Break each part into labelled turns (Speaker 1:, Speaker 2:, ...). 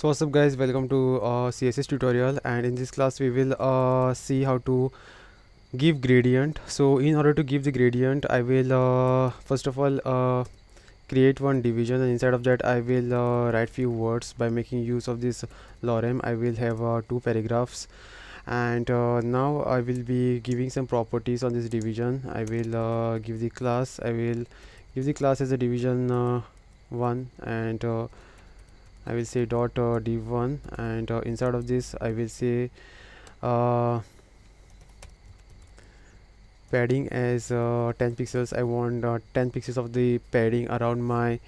Speaker 1: So what's up guys, welcome to CSS tutorial, and in this class we will see how to give gradient. So in order to give the gradient, I will first of all create one division, and inside of that I will write few words by making use of this lorem. I will have two paragraphs, and now I will be giving some properties on this division. I will give the class. I will give the class as a division 1, and I will say dot div1, and inside of this I will say uh, padding as 10 pixels. I want 10 pixels of the padding around my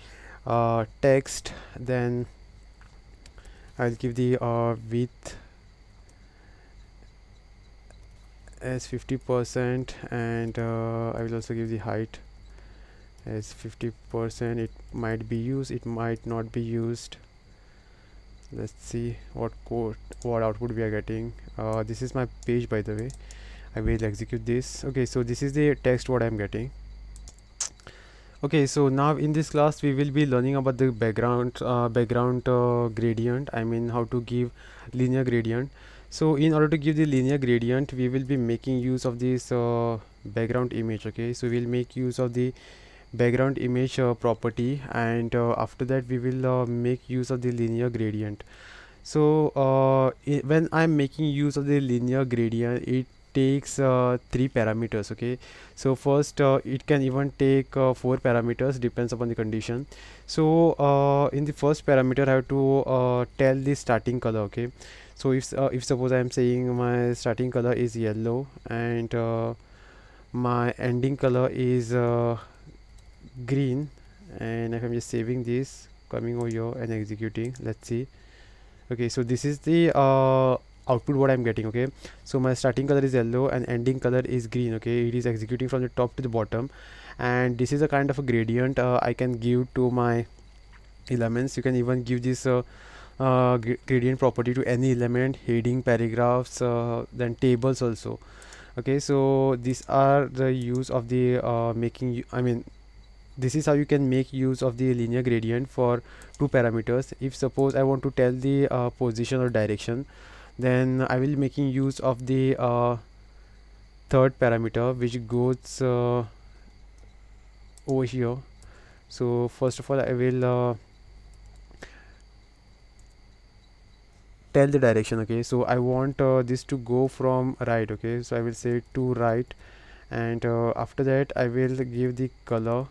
Speaker 1: text. Then I'll give the width as 50%, and I will also give the height as 50%. It might be used, it might not be used. Let's see what output we are getting. This is my page, by the way. I will execute this. Okay, so this is the text what I'm getting. Okay, so now in this class we will be learning about the background gradient. I mean how to give linear gradient. So in order to give the linear gradient, we will be making use of this background image. Okay, so we'll make use of the background image property, and after that we will make use of the linear gradient. So when I'm making use of the linear gradient, it takes 3 parameters. Okay, so first it can even take 4 parameters, depends upon the condition. So in the first parameter I have to tell the starting color. Okay, so if suppose I am saying my starting color is yellow, and my ending color is green, and if I'm just saving this, coming over here and executing, let's see. Okay, so this is the output what I'm getting. Okay, so my starting color is yellow and ending color is green. Okay, it is executing from the top to the bottom, and this is a kind of a gradient I can give to my elements. You can even give this gradient property to any element, heading, paragraphs, then tables also. Okay, so these are the use of the this is how you can make use of the linear gradient for 2 parameters. If suppose I want to tell the position or direction, then I will making use of the third parameter, which goes over here. So first of all I will tell the direction. Okay, so I want this to go from right. Okay, so I will say to right, and after that I will give the color,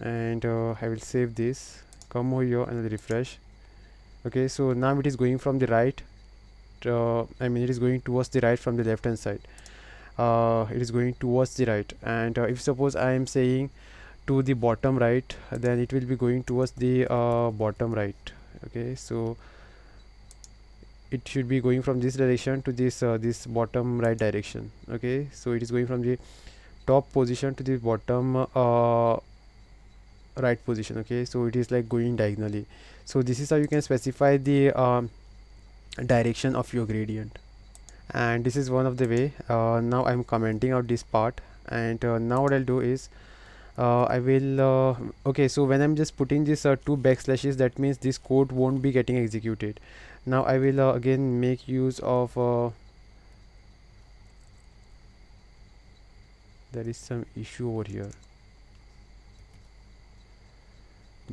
Speaker 1: and I will save this, come over here and refresh. Okay, so now it is going from the right, it is going towards the right from the left hand side. It is going towards the right, and if suppose I am saying to the bottom right, then it will be going towards the bottom right. Okay, so it should be going from this direction to this bottom right direction. Okay, so it is going from the top position to the bottom right position. Okay, so it is like going diagonally. So this is how you can specify the direction of your gradient, and this is one of the way. Now I'm commenting out this part, and now what I'll do is I will okay, so when I'm just putting this 2 backslashes, that means this code won't be getting executed. Now I will again make use of there is some issue over here,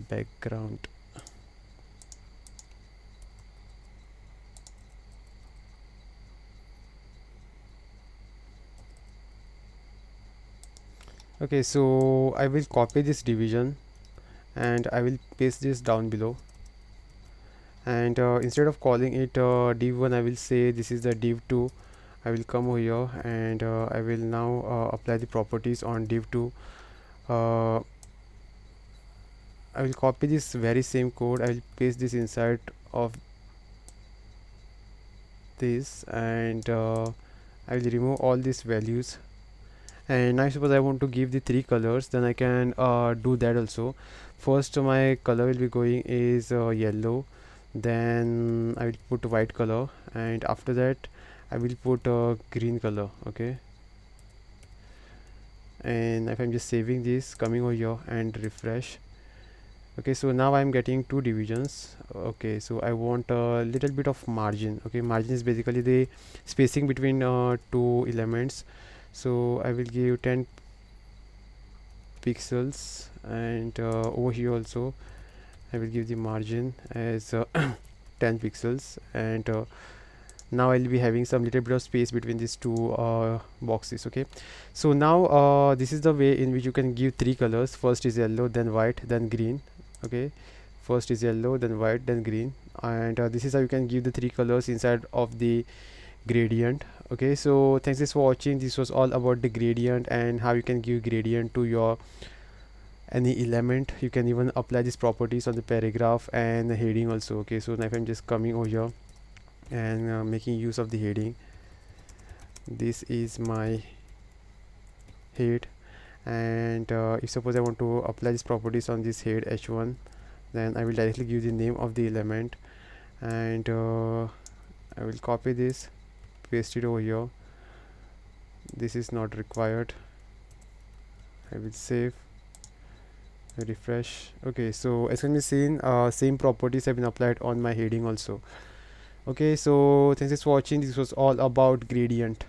Speaker 1: background. Okay, so I will copy this division and I will paste this down below, and instead of calling it div1, I will say this is the div2. I will come over here, and I will now apply the properties on div2. I will copy this very same code. I will paste this inside of this, and I will remove all these values. And now suppose I want to give the 3 colors, then I can do that also. First my color will be going is yellow, then I will put white color, and after that I will put green color. Okay, and if I'm just saving this, coming over here and refresh, Okay, so now I'm getting two divisions. Okay, so I want a little bit of margin. Okay, margin is basically the spacing between two elements. So I will give 10 pixels, and over here also I will give the margin as 10 pixels, and now I'll be having some little bit of space between these two boxes. Okay, so now this is the way in which you can give three colors. First is yellow, then white, then green. Okay, first is yellow, then white, then green, and this is how you can give the three colors inside of the gradient. Okay, so thanks for watching. This was all about the gradient and how you can give gradient to your any element. You can even apply these properties on the paragraph and the heading also. Okay, so now if I'm just coming over here and making use of the heading, this is my head, and if suppose I want to apply these properties on this head h1, then I will directly give the name of the element, and I will copy this, paste it over here. This is not required. I will save, refresh. Okay, so as can be seen, same properties have been applied on my heading also. Okay, so thanks for watching. This was all about gradient.